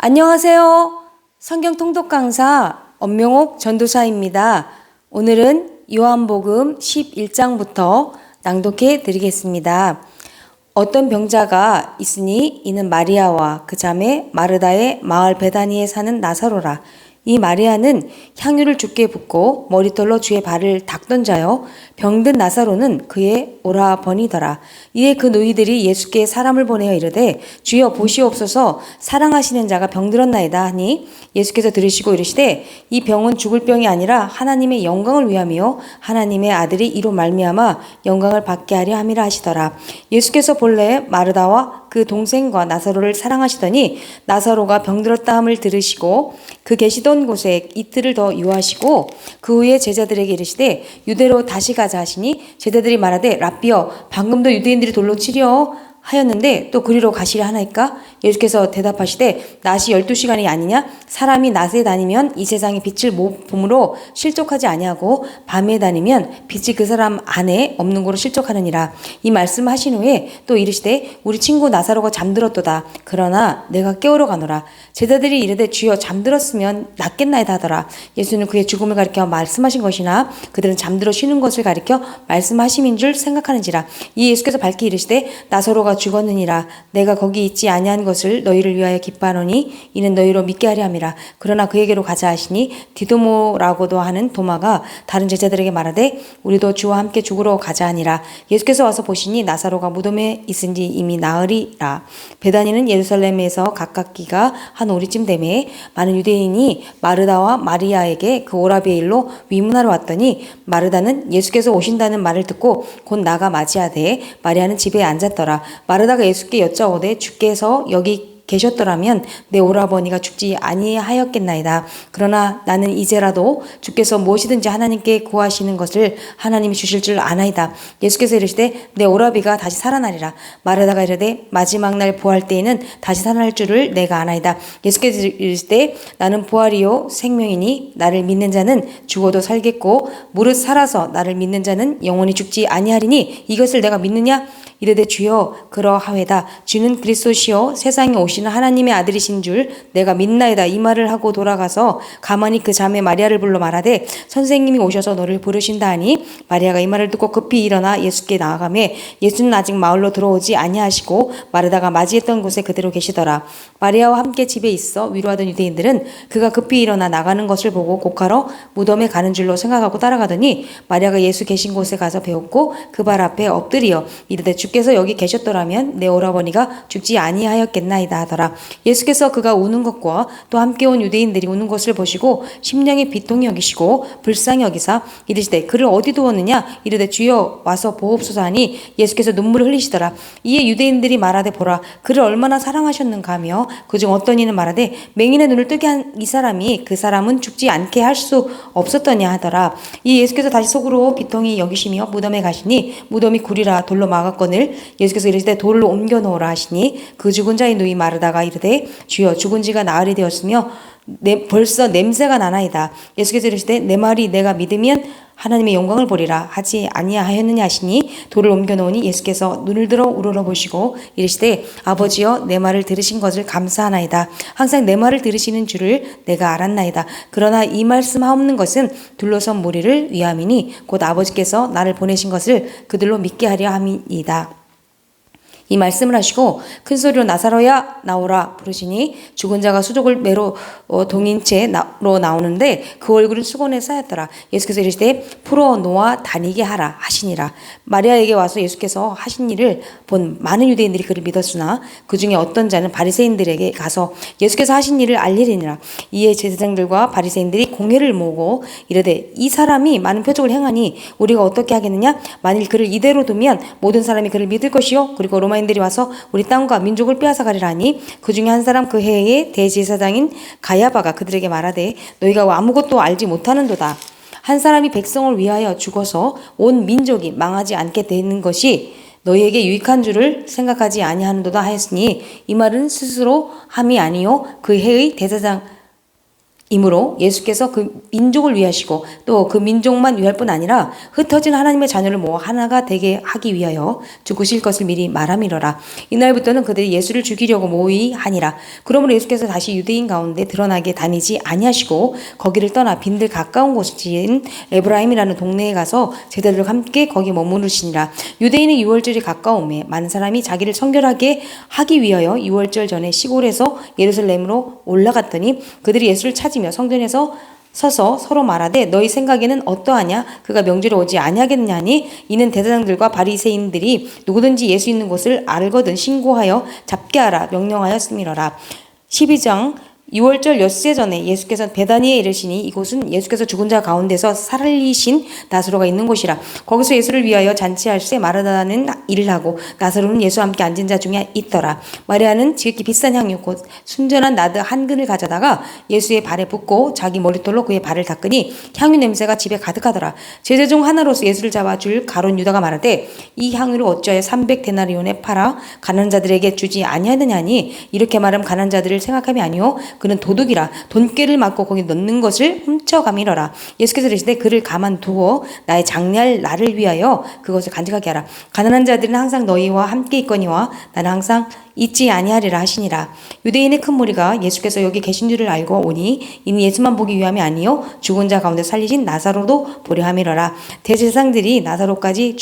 안녕하세요. 성경 통독 강사 엄명옥 전도사입니다. 오늘은 요한복음 11장부터 낭독해 드리겠습니다. 어떤 병자가 있으니 이는 마리아와 그 자매 마르다의 마을 베다니에 사는 나사로라. 이 마리아는 향유를 주께 붓고 머리털로 주의 발을 닦던 자요 병든 나사로는 그의 오라버니더라. 이에 그 노이들이 예수께 사람을 보내어 이르되 주여 보시옵소서 사랑하시는 자가 병들었나이다 하니 예수께서 들으시고 이르시되 이 병은 죽을 병이 아니라 하나님의 영광을 위함이요 하나님의 아들이 이로 말미암아 영광을 받게 하려 함이라 하시더라. 예수께서 본래 마르다와 그 동생과 나사로를 사랑하시더니 나사로가 병들었다 함을 들으시고 그 계시던 곳에 이틀을 더 유하시고 그 후에 제자들에게 이르시되 유대로 다시 가자 하시니 제자들이 말하되 랍비여 방금도 유대인들이 돌로 치려 하였는데 또 그리로 가시려 하나이까? 예수께서 대답하시되 낮이 12시간이 아니냐? 사람이 낮에 다니면 이 세상의 빛을 못 봄으로 실족하지 아니하고 밤에 다니면 빛이 그 사람 안에 없는 거로 실족하느니라. 이 말씀하신 후에 또 이르시되 우리 친구 나사로가 잠들었도다. 그러나 내가 깨우러 가노라. 제자들이 이르되 주여 잠들었으면 낫겠나이다 하더라. 예수는 그의 죽음을 가리켜 말씀하신 것이나 그들은 잠들어 쉬는 것을 가리켜 말씀하심인 줄 생각하는지라. 이 예수께서 밝히 이르시되 나사로가 죽었느니라. 내가 거기 있지 아니한 것을 너희를 위하여 기뻐하노니 이는 너희로 믿게 하려 함이라. 그러나 그에게로 가자 하시니 디도모라고도 하는 도마가 다른 제자들에게 말하되 우리도 주와 함께 죽으러 가자 하니라. 예수께서 와서 보시니 나사로가 무덤에 있은지 이미 나으리라. 베다니는 예루살렘에서 가깝기가 한 오리쯤 되매 많은 유대인이 마르다와 마리아에게 그 오라비의 일로 위문하러 왔더니 마르다는 예수께서 오신다는 말을 듣고 곧 나가 맞이하되 마리아는 집에 앉았더라. 마르다가 예수께 여짜오되 주께서 여기 계셨더라면 내 오라버니가 죽지 아니하였겠나이다. 그러나 나는 이제라도 주께서 무엇이든지 하나님께 구하시는 것을 하나님이 주실 줄 아나이다. 예수께서 이르시되 내 오라비가 다시 살아나리라. 마르다가 이르되 마지막 날 부활 때에는 다시 살아날 줄을 내가 아나이다. 예수께서 이르시되 나는 부활이요 생명이니 나를 믿는 자는 죽어도 살겠고 무릇 살아서 나를 믿는 자는 영원히 죽지 아니하리니 이것을 내가 믿느냐? 이르되 주여 그러하외다. 주는 그리스도시요 세상에 오시는 하나님의 아들이신 줄 내가 믿나이다. 이 말을 하고 돌아가서 가만히 그 자매 마리아를 불러 말하되 선생님이 오셔서 너를 부르신다 하니 마리아가 이 말을 듣고 급히 일어나 예수께 나아가매 예수는 아직 마을로 들어오지 아니하시고 마르다가 맞이했던 곳에 그대로 계시더라. 마리아와 함께 집에 있어 위로하던 유대인들은 그가 급히 일어나 나가는 것을 보고 곡하러 무덤에 가는 줄로 생각하고 따라가더니 마리아가 예수 계신 곳에 가서 배웠고 그 발 앞에 엎드리어 이르되 주께서 여기 계셨더라면 내 오라버니가 죽지 아니하였겠나이다 하더라. 예수께서 그가 우는 것과 또 함께 온 유대인들이 우는 것을 보시고 심령이 비통히 여기시고 불쌍히 여기사 이르시되 그를 어디 두었느냐? 이르되 주여 와서 보옵소서 하니 예수께서 눈물을 흘리시더라. 이에 유대인들이 말하되 보라 그를 얼마나 사랑하셨는가 하며 그중 어떤 이는 말하되 맹인의 눈을 뜨게 한 이 사람이 그 사람은 죽지 않게 할 수 없었더냐 하더라. 이 예수께서 다시 속으로 비통히 여기시며 무덤에 가시니 무덤이 구리라 돌로 막았거늘 예수께서 이르시되 돌로 옮겨 놓으라 하시니 그 죽은 자의 누이 마르다가 이르되 주여 죽은 지가 나흘이 되었으며 벌써 냄새가 나나이다. 예수께서 이르시되 내 말이 내가 믿으면 하나님의 영광을 보리라 하지 아니하였느냐 하시니 돌을 옮겨 놓으니 예수께서 눈을 들어 우러러보시고 이르시되 아버지여 내 말을 들으신 것을 감사하나이다. 항상 내 말을 들으시는 줄을 내가 알았나이다. 그러나 이 말씀 하옵는 것은 둘러선 무리를 위함이니 곧 아버지께서 나를 보내신 것을 그들로 믿게 하려 함이니이다. 이 말씀을 하시고 큰 소리로 나사로야 나오라 부르시니 죽은 자가 수족을 매로 동인 채로 나오는데 그 얼굴은 수건에 쌓였더라. 예수께서 이르시되 풀어 놓아 다니게 하라 하시니라. 마리아에게 와서 예수께서 하신 일을 본 많은 유대인들이 그를 믿었으나 그 중에 어떤 자는 바리새인들에게 가서 예수께서 하신 일을 알리리니라. 이에 제사장들과 바리새인들이 공회를 모으고 이르되 이 사람이 많은 표적을 행하니 우리가 어떻게 하겠느냐? 만일 그를 이대로 두면 모든 사람이 그를 믿을 것이요 그리고 로마인들이 와서 우리 땅과 민족을 빼앗아 가리라 하니 그 중에 한 사람 그 해의 대제사장인 가야바가 그들에게 말하되 너희가 아무것도 알지 못하는도다. 한 사람이 백성을 위하여 죽어서 온 민족이 망하지 않게 되는 것이 너희에게 유익한 줄을 생각하지 아니하는도다 하였으니 이 말은 스스로 함이 아니요 그 해의 대제사장 이므로 예수께서 그 민족을 위하시고 또 그 민족만 위할 뿐 아니라 흩어진 하나님의 자녀를 모아 하나가 되게 하기 위하여 죽으실 것을 미리 말함이러라. 이날부터는 그들이 예수를 죽이려고 모의하니라. 그러므로 예수께서 다시 유대인 가운데 드러나게 다니지 아니하시고 거기를 떠나 빈들 가까운 곳인 에브라임이라는 동네에 가서 제자들과 함께 거기 머무르시니라. 유대인의 유월절이 가까움에 많은 사람이 자기를 청결하게 하기 위하여 유월절 전에 시골에서 예루살렘으로 올라갔더니 그들이 예수를 찾으며 성전에서 서서 서로 말하되 너희 생각에는 어떠하냐? 그가 명절에 오지 아니하겠느냐니 이는 대제사장들과 바리새인들이 누구든지 예수 있는 곳을 알거든 신고하여 잡게 하라 명령하였음이러라. 12장 6월절 엿새 전에 예수께서 베다니에 이르시니 이곳은 예수께서 죽은 자 가운데서 살리신 나사로가 있는 곳이라. 거기서 예수를 위하여 잔치할새 마르다는 일을 하고 나사로는 예수와 함께 앉은 자 중에 있더라. 마리아는 지극히 비싼 향유 곧 순전한 나드 한 근을 가져다가 예수의 발에 붓고 자기 머리털로 그의 발을 닦으니 향유 냄새가 집에 가득하더라. 제자 중 하나로서 예수를 잡아줄 가룟 유다가 말하되 이 향유를 어찌하여 300데나리온에 팔아 가난한 자들에게 주지 아니하느냐니 이렇게 말하면 가난한 자들을 생각함이 아니오 그는 도둑이라 돈꾀를 맞고 거기 넣는 것을 훔쳐가미러라. 예수께서 이르시되 그를 가만두어 나의 장례할 날을 위하여 그것을 간직하게 하라. 가난한 자들은 항상 너희와 함께 있거니와 나는 항상 있지 아니하리라 하시니라. 유대인의 큰 무리가 예수께서 여기 계신 줄을 알고 오니 이는 예수만 보기 위함이 아니요 죽은 자 가운데 살리신 나사로도 보려 함이러라. 대제사장들이 나사로까지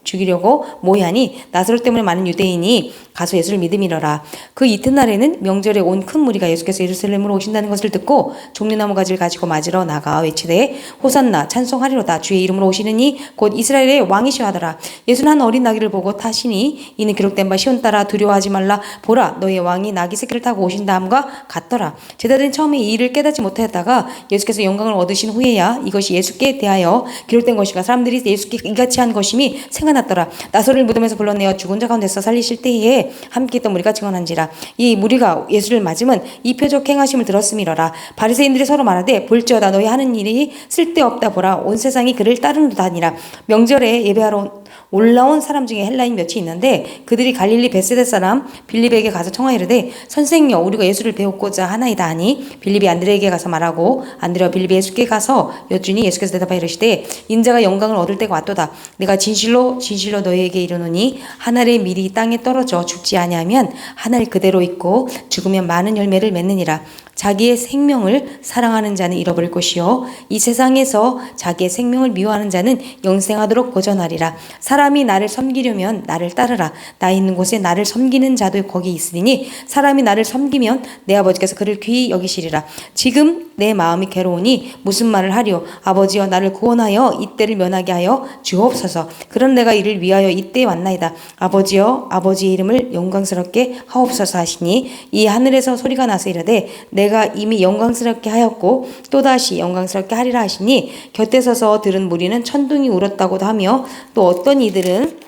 죽이려고 모의하니 나사로 때문에 많은 유대인이 가서 예수를 믿음이러라. 그 이튿날에는 명절에 온 큰 무리가 예수께서 예루살렘으로 오신다는 것을 듣고 종려나무 가지를 가지고 맞으러 나가 외치되 호산나 찬송하리로다 주의 이름으로 오시느니 곧 이스라엘의 왕이시여 하더라. 예수는 한 어린 나귀를 보고 타시니 이는 기록된 바 시온 따라 두려워하지 말라 보라 너희의 왕이 나귀 새끼를 타고 오신다 함과 같더라. 제자들은 처음에 이 일을 깨닫지 못하였다가 예수께서 영광을 얻으신 후에야 이것이 예수께 대하여 기록된 것이가 사람들이 예수께 이같이 한 것임이 생각났더라. 나사로를 무덤에서 불러내어 죽은 자 가운데서 살리실 때에 함께 있던 무리가 증언한지라. 이 무리가 예수를 맞으면 이 표적 행하심을 들었음이러라. 바리새인들이 서로 말하되 볼지어다 너희 하는 일이 쓸데없다 보라 온 세상이 그를 따르는도다니라. 명절에 예배하러 올라온 사람 중에 헬라인 몇이 있는데 그들이 갈릴리 베세다 사람 빌립에게 가서 청하이르되 선생이여 우리가 예수를 배우고자 하나이다 하니 빌립이 안드레에게 가서 말하고 안드레와 빌립이 예수께 가서 여쭈니 예수께서 대답하여 이르시되 인자가 영광을 얻을 때가 왔도다. 내가 진실로 너희에게 이르노니 한 알의 밀이 땅에 떨어져 죽지 아니하면 한 알 그대로 있고 죽으면 많은 열매를 맺느니라. 자기의 생명을 사랑하는 자는 잃어버릴 것이요 이 세상에서 자기의 생명을 미워하는 자는 영생하도록 보전하리라. 사람이 나를 섬기려면 나를 따르라. 나 있는 곳에 나를 섬기는 자도 거기 있으리니 사람이 나를 섬기면 내 아버지께서 그를 귀히 여기시리라. 지금 내 마음이 괴로우니 무슨 말을 하리요. 아버지여 나를 구원하여 이때를 면하게 하여 주옵소서. 그런 내가 이를 위하여 이때에 왔나이다. 아버지여 아버지의 이름을 영광스럽게 하옵소서 하시니 이 하늘에서 소리가 나서 이르되 내가 이미 영광스럽게 하였고 또다시 영광스럽게 하리라 하시니 곁에 서서 들은 무리는 천둥이 울었다고도 하며 또 어떤 이들은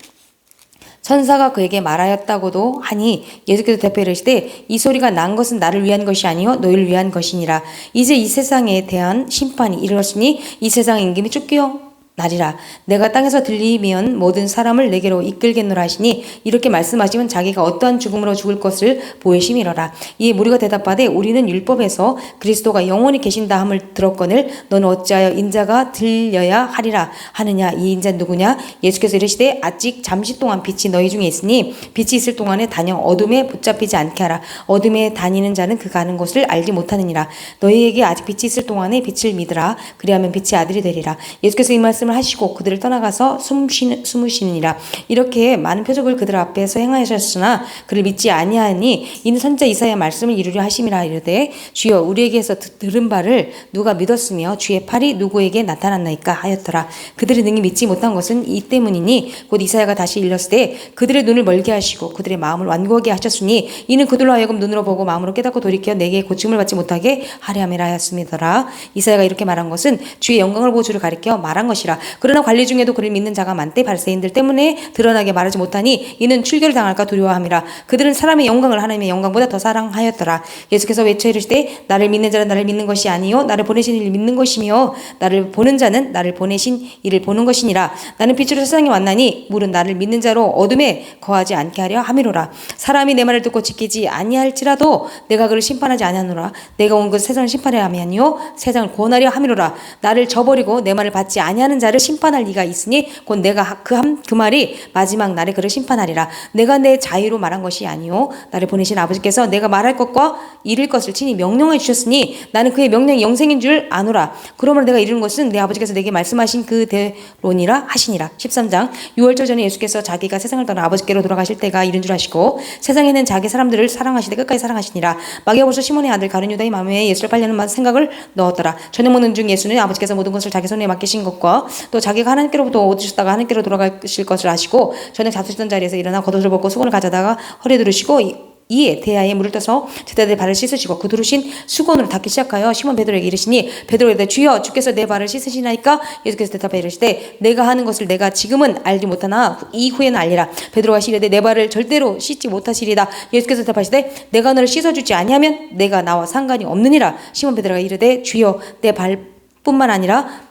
천사가 그에게 말하였다고도 하니 예수께서 대답하여 이르시되 이 소리가 난 것은 나를 위한 것이 아니요 너희를 위한 것이니라. 이제 이 세상에 대한 심판이 이르렀으니 이 세상의 임금이 쫓겨 나리라. 내가 땅에서 들리면 모든 사람을 내게로 이끌겠노라 하시니 이렇게 말씀하시면 자기가 어떠한 죽음으로 죽을 것을 보이심이러라. 이에 무리가 대답하되 우리는 율법에서 그리스도가 영원히 계신다 함을 들었거늘 너는 어찌하여 인자가 들려야 하리라 하느냐. 이 인자는 누구냐? 예수께서 이르시되 아직 잠시 동안 빛이 너희 중에 있으니 빛이 있을 동안에 다녀 어둠에 붙잡히지 않게 하라. 어둠에 다니는 자는 그 가는 곳을 알지 못하느니라. 너희에게 아직 빛이 있을 동안에 빛을 믿으라. 그리하면 빛의 아들이 되리라. 예수께서 이 말씀을 하시고 그들을 떠나가서 숨으시니라. 이렇게 많은 표적을 그들 앞에서 행하셨으나 그를 믿지 아니하니 이는 선지자 이사야 말씀을 이루려 하심이라. 이르되 주여 우리에게서 들은 바를 누가 믿었으며 주의 팔이 누구에게 나타났나이까 하였더라. 그들이 능히 믿지 못한 것은 이 때문이니 곧 이사야가 다시 일렀을 때 그들의 눈을 멀게 하시고 그들의 마음을 완고하게 하셨으니 이는 그들로 하여금 눈으로 보고 마음으로 깨닫고 돌이켜 내게 고침을 받지 못하게 하려 함이라 하였음이더라. 이사야가 이렇게 말한 것은 주의 영광을 보고 주를 가리켜 말한 것이라. 그러나 관리 중에도 그를 믿는 자가 많대. 바리새인들 때문에 드러나게 말하지 못하니 이는 출교를 당할까 두려워함이라. 그들은 사람의 영광을 하나님의 영광보다 더 사랑하였더라. 예수께서 외쳐 이르시되 나를 믿는 자는 나를 믿는 것이 아니요 나를 보내신 이를 믿는 것이며 나를 보는 자는 나를 보내신 이를 보는 것이니라. 나는 빛으로 세상에 왔나니 물은 나를 믿는 자로 어둠에 거하지 않게 하려 함이로라. 사람이 내 말을 듣고 지키지 아니할지라도 내가 그를 심판하지 아니하노라. 내가 온 것은 세상을 심판하려 함이 아니요 세상을 구원하려 함이로라. 나를 저버리고 내 말을 받지 아니하는 자를 심판할 이가 있으니 곧 내가 그 말이 마지막 날에 그를 심판하리라. 내가 내 자유로 말한 것이 아니요 나를 보내신 아버지께서 내가 말할 것과 이를 것을 친히 명령해 주셨으니 나는 그의 명령이 영생인 줄 아노라. 그러므로 내가 이르는 것은 내 아버지께서 내게 말씀하신 그대로니라 하시니라. 13장 6월절 전에 예수께서 자기가 세상을 떠나 아버지께로 돌아가실 때가 이른 줄 아시고 세상에는 자기 사람들을 사랑하시되 끝까지 사랑하시니라. 마귀아버지 시몬의 아들 가룟 유다의 마음에 예수를 팔려는 생각을 넣었더라. 저녁 먹는 중 예수는 아버지께서 모든 것을 자기 손에 맡기신 것과 또 자기가 하나님께로부터 얻으셨다가 하나님께로 돌아가실 것을 아시고 저녁 잡수시던 자리에서 일어나 겉옷을 벗고 수건을 가져다가 허리에 두르시고 이에 대야에 물을 떠서 제자들의 발을 씻으시고 그 두르신 수건으로 닦기 시작하여 시몬 베드로에게 이르시니 베드로가 이르되 주여 주께서 내 발을 씻으시나이까. 예수께서 대답하여 이르시되 내가 하는 것을 내가 지금은 알지 못하나 이후에는 알리라. 베드로가 이르되 내 발을 절대로 씻지 못하시리다. 예수께서 대답하시되 내가 너를 씻어주지 아니하면 내가 나와 상관이 없느니라. 시몬 베드로가 이르되 주여 내 발뿐만 아니라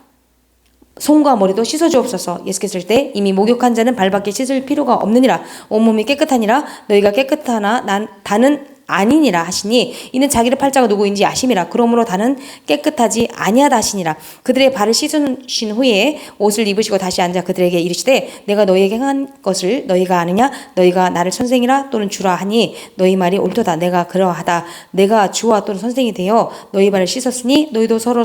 손과 머리도 씻어주옵소서. 예수께서 이르시되 이미 목욕한 자는 발밖에 씻을 필요가 없느니라. 온몸이 깨끗하니라. 너희가 깨끗하나 다는 아니니라 하시니 이는 자기를 팔 자가 누구인지 아심이라. 그러므로 다는 깨끗하지 아니하다 하시니라. 그들의 발을 씻으신 후에 옷을 입으시고 다시 앉아 그들에게 이르시되 내가 너희에게 행한 것을 너희가 아느냐. 너희가 나를 선생이라 또는 주라 하니 너희 말이 옳도다. 내가 그러하다. 내가 주와 또는 선생이 되어 너희 발을 씻었으니 너희도 서로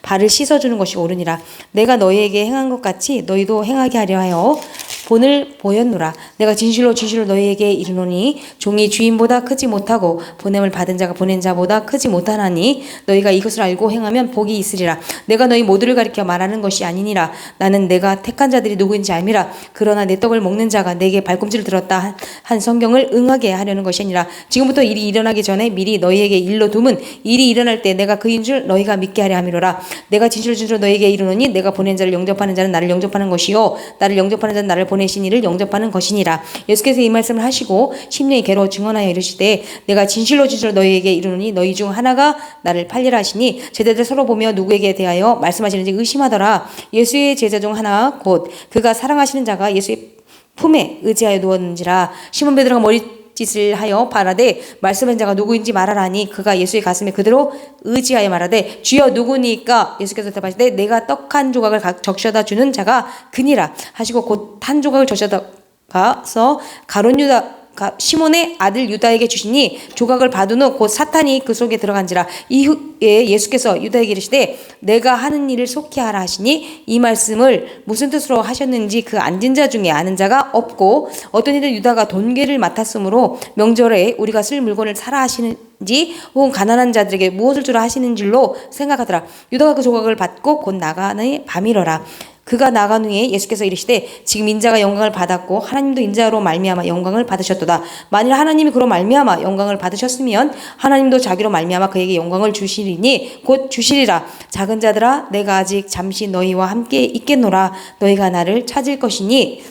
발을 씻어주는 것이 옳으니라. 내가 너희에게 행한 것 같이 너희도 행하게 하려 하여 본을 보였노라. 내가 진실로 진실로 너희에게 이르노니 종이 주인보다 크지 못하고 보냄을 받은 자가 보낸 자보다 크지 못하나니 너희가 이것을 알고 행하면 복이 있으리라. 내가 너희 모두를 가리켜 말하는 것이 아니니라. 나는 내가 택한 자들이 누구인지 알미라. 그러나 내 떡을 먹는 자가 내게 발꿈치를 들었다 한 성경을 응하게 하려는 것이 아니라 지금부터 일이 일어나기 전에 미리 너희에게 일러 둠은 일이 일어날 때 내가 그인 줄 너희가 믿게 하려 함이로라. 내가 진실로 진실로 너희에게 이르노니 내가 보낸 자를 영접하는 자는 나를 영접하는 것이요 나를 영접하는 자는 나를 보내신 이를 영접하는 것이니라. 예수께서 이 말씀을 하시고 심령이 괴로워 증언하여 이르시되 내가 진실로 진실로 너희에게 이르노니 너희 중 하나가 나를 팔리라 하시니 제자들 서로 보며 누구에게 대하여 말씀하시는지 의심하더라. 예수의 제자 중 하나 곧 그가 사랑하시는 자가 예수의 품에 의지하여 누웠는지라. 시몬 베드로가 머리짓을 하여 바라되 말씀한 자가 누구인지 말하라니 그가 예수의 가슴에 그대로 의지하여 말하되 주여 누구니까. 예수께서 대답하시되 내가 떡 한 조각을 적셔다 주는 자가 그니라 하시고 곧 한 조각을 적셔다 가서 가룟 유다 시몬의 아들 유다에게 주시니 조각을 받은 후 곧 사탄이 그 속에 들어간지라. 이후에 예수께서 유다에게 이르시되 내가 하는 일을 속히 하라 하시니 이 말씀을 무슨 뜻으로 하셨는지 그 앉은 자 중에 아는 자가 없고 어떤 이들 유다가 돈계를 맡았으므로 명절에 우리가 쓸 물건을 사라 하시는지 혹은 가난한 자들에게 무엇을 주라 하시는 줄로 생각하더라. 유다가 그 조각을 받고 곧 나가는 밤이러라. 그가 나간 후에 예수께서 이르시되 지금 인자가 영광을 받았고 하나님도 인자로 말미암아 영광을 받으셨도다. 만일 하나님이 그로 말미암아 영광을 받으셨으면 하나님도 자기로 말미암아 그에게 영광을 주시리니 곧 주시리라. 작은 자들아 내가 아직 잠시 너희와 함께 있겠노라. 너희가 나를 찾을 것이니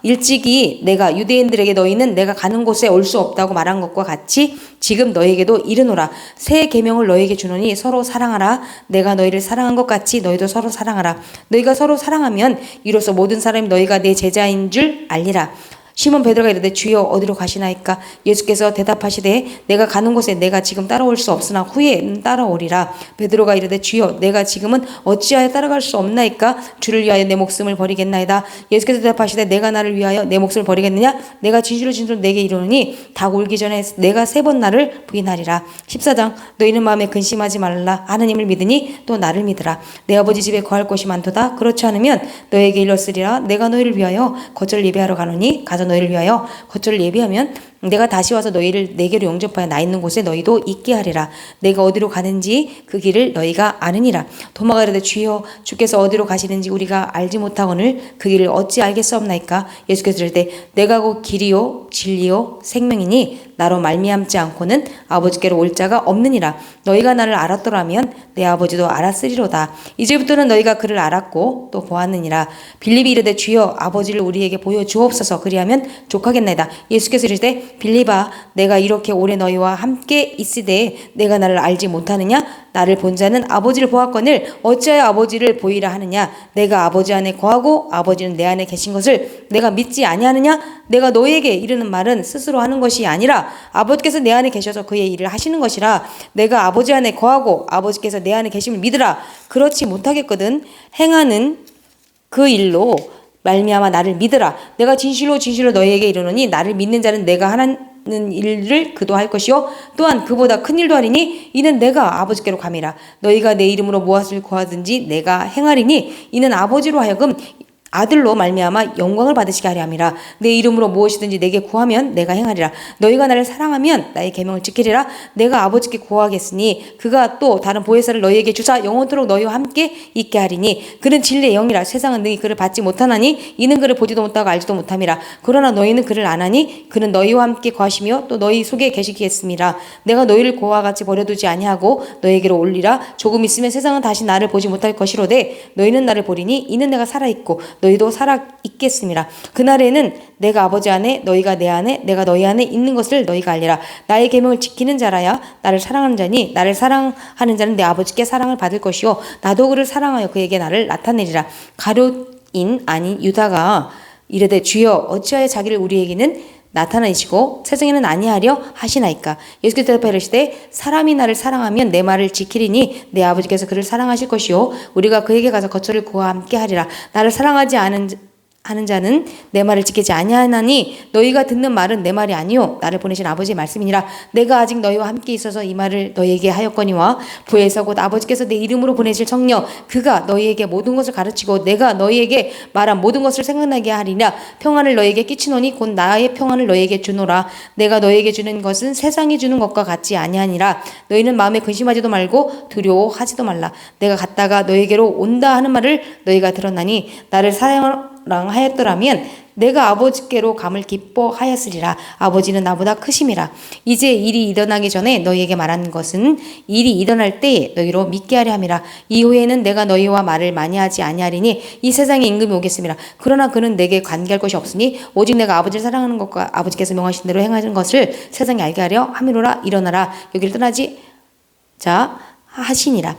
일찍이 내가 유대인들에게 너희는 내가 가는 곳에 올 수 없다고 말한 것과 같이 지금 너희에게도 이르노라. 새 계명을 너희에게 주노니 서로 사랑하라. 내가 너희를 사랑한 것 같이 너희도 서로 사랑하라. 너희가 서로 사랑하면 이로써 모든 사람이 너희가 내 제자인 줄 알리라. 시몬 베드로가 이르되 주여 어디로 가시나이까. 예수께서 대답하시되 내가 가는 곳에 내가 지금 따라올 수 없으나 후에는 따라오리라. 베드로가 이르되 주여 내가 지금은 어찌하여 따라갈 수 없나이까. 주를 위하여 내 목숨을 버리겠나이다. 예수께서 대답하시되 내가 나를 위하여 내 목숨을 버리겠느냐. 내가 진실로 진실로 내게 이르노니 닭 울기 전에 내가 3번 나를 부인하리라. 14장 너희는 마음에 근심하지 말라. 하나님을 믿으니 또 나를 믿으라. 내 아버지 집에 거할 곳이 많도다. 그렇지 않으면 너에게 일렀으리라. 내가 너희를 위하여 거처를 예비하러 가노니 가서 너희를 위하여 거처를 예비하면 내가 다시 와서 너희를 내게로 영접하여 나 있는 곳에 너희도 있게 하리라. 내가 어디로 가는지 그 길을 너희가 아느니라. 도마가 이르되 주여 주께서 어디로 가시는지 우리가 알지 못하거늘 그 길을 어찌 알겠사옵나이까. 예수께서 이르되 내가 곧 길이요 진리요 생명이니 나로 말미암지 않고는 아버지께로 올 자가 없느니라. 너희가 나를 알았더라면 내 아버지도 알았으리로다. 이제부터는 너희가 그를 알았고 또 보았느니라. 빌립이 이르되 주여 아버지를 우리에게 보여주옵소서. 그리하면 족하겠나이다. 예수께서 이르되 빌립아 내가 이렇게 오래 너희와 함께 있으되 내가 나를 알지 못하느냐. 나를 본 자는 아버지를 보았거늘 어찌하여 아버지를 보이라 하느냐. 내가 아버지 안에 거하고 아버지는 내 안에 계신 것을 내가 믿지 아니하느냐. 내가 너희에게 이르는 말은 스스로 하는 것이 아니라 아버지께서 내 안에 계셔서 그의 일을 하시는 것이라. 내가 아버지 안에 거하고 아버지께서 내 안에 계심을 믿으라. 그렇지 못하겠거든 행하는 그 일로 말미암아 나를 믿으라. 내가 진실로 진실로 너희에게 이르노니 나를 믿는 자는 내가 하는 일을 그도 할 것이요 또한 그보다 큰 일도 하리니 이는 내가 아버지께로 감이라. 너희가 내 이름으로 무엇을 구하든지 내가 행하리니 이는 아버지로 하여금 아들로 말미암아 영광을 받으시게 하려 함이라. 내 이름으로 무엇이든지 내게 구하면 내가 행하리라. 너희가 나를 사랑하면 나의 계명을 지키리라. 내가 아버지께 구하겠으니 그가 또 다른 보혜사를 너희에게 주사 영원토록 너희와 함께 있게 하리니 그는 진리의 영이라. 세상은 능히 그를 받지 못하나니 이는 그를 보지도 못하고 알지도 못함이라. 그러나 너희는 그를 아나니 그는 너희와 함께 거하시며 또 너희 속에 계시겠습니다. 내가 너희를 고와 같이 버려두지 아니하고 너희에게로 올리라. 조금 있으면 세상은 다시 나를 보지 못할 것이로되 너희는 나를 보리니 이는 내가 살아있고 너희도 살아 있겠습니다. 그날에는 내가 아버지 안에 너희가 내 안에 내가 너희 안에 있는 것을 너희가 알리라. 나의 계명을 지키는 자라야 나를 사랑하는 자니 나를 사랑하는 자는 내 아버지께 사랑을 받을 것이요 나도 그를 사랑하여 그에게 나를 나타내리라. 가룟인 아닌 유다가 이르되 주여 어찌하여 자기를 우리에게는 나타내시고 세상에는 아니하려 하시나이까. 예수께서 대답하여 이르시되 사람이 나를 사랑하면 내 말을 지키리니 내 아버지께서 그를 사랑하실 것이요 우리가 그에게 가서 거처를 그와 함께 하리라. 나를 사랑하지 하는 자는 내 말을 지키지 아니하나니 너희가 듣는 말은 내 말이 아니요 나를 보내신 아버지의 말씀이니라. 내가 아직 너희와 함께 있어서 이 말을 너희에게 하였거니와 보혜사 곧 아버지께서 내 이름으로 보내실 성령 그가 너희에게 모든 것을 가르치고 내가 너희에게 말한 모든 것을 생각나게 하리라. 평안을 너희에게 끼치노니 곧 나의 평안을 너희에게 주노라. 내가 너희에게 주는 것은 세상이 주는 것과 같지 아니하니라. 너희는 마음에 근심하지도 말고 두려워하지도 말라. 내가 갔다가 너희에게로 온다 하는 말을 너희가 들었나니 나를 사랑하였더라면 내가 아버지께로 감을 기뻐하였으리라. 아버지는 나보다 크심이라. 이제 일이 일어나기 전에 너희에게 말하는 것은 일이 일어날 때에 너희로 믿게 하려 함이라. 이후에는 내가 너희와 말을 많이 하지 아니하리니 이 세상에 임금이 오겠습니다. 그러나 그는 내게 관계할 것이 없으니 오직 내가 아버지를 사랑하는 것과 아버지께서 명하신 대로 행하는 것을 세상에 알게 하려 함이로라. 일어나라 여기를 떠나지 자 하시니라.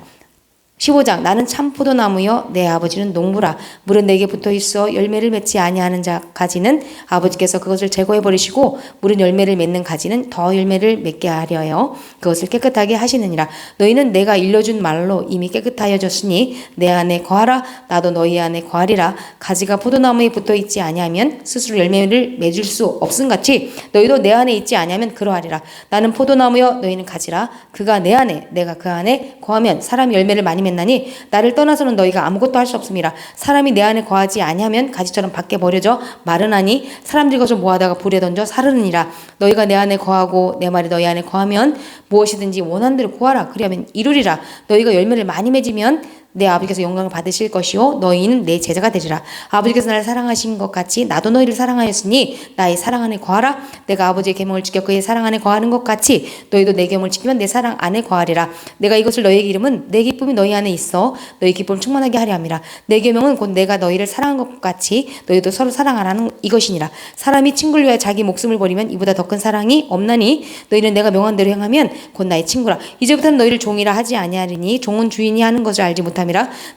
15장 나는 참 포도나무여 내 아버지는 농부라. 물은 내게 붙어있어 열매를 맺지 아니하는 가지는 아버지께서 그것을 제거해 버리시고 물은 열매를 맺는 가지는 더 열매를 맺게 하려여 그것을 깨끗하게 하시느니라. 너희는 내가 일러준 말로 이미 깨끗하여졌으니 내 안에 거하라. 나도 너희 안에 거하리라. 가지가 포도나무에 붙어있지 아니하면 스스로 열매를 맺을 수 없음같이 너희도 내 안에 있지 아니하면 그러하리라. 나는 포도나무여 너희는 가지라. 그가 내 안에 내가 그 안에 거하면 사람이 열매를 많이 나니 나를 떠나서는 너희가 아무것도 할 수 없습니다. 사람이 내 안에 거하지 아니하면 가지처럼 밖에 버려져 마르나니 사람들이 것을 모아다가 불에 던져 사르느니라. 너희가 내 안에 거하고 내 말이 너희 안에 거하면 무엇이든지 원하는 대로 구하라. 그리하면 이루리라. 너희가 열매를 많이 맺으면 내 아버지께서 영광을 받으실 것이요 너희는 내 제자가 되리라. 아버지께서 나를 사랑하신 것 같이 나도 너희를 사랑하였으니 나의 사랑 안에 거하라. 내가 아버지의 계명을 지켜 그의 사랑 안에 거하는 것 같이 너희도 내 계명을 지키면 내 사랑 안에 거하리라. 내가 이것을 너희에게 이름은 내 기쁨이 너희 안에 있어 너희 기쁨을 충만하게 하려 함이라. 내 계명은 곧 내가 너희를 사랑한 것 같이 너희도 서로 사랑하라는 이것이니라. 사람이 친구를 위하여 자기 목숨을 버리면 이보다 더 큰 사랑이 없나니 너희는 내가 명한 대로 행하면 곧 나의 친구라. 이제부터는 너희를 종이라 하지 아니하리니 종은 주인이 하는 것을 알지 못하며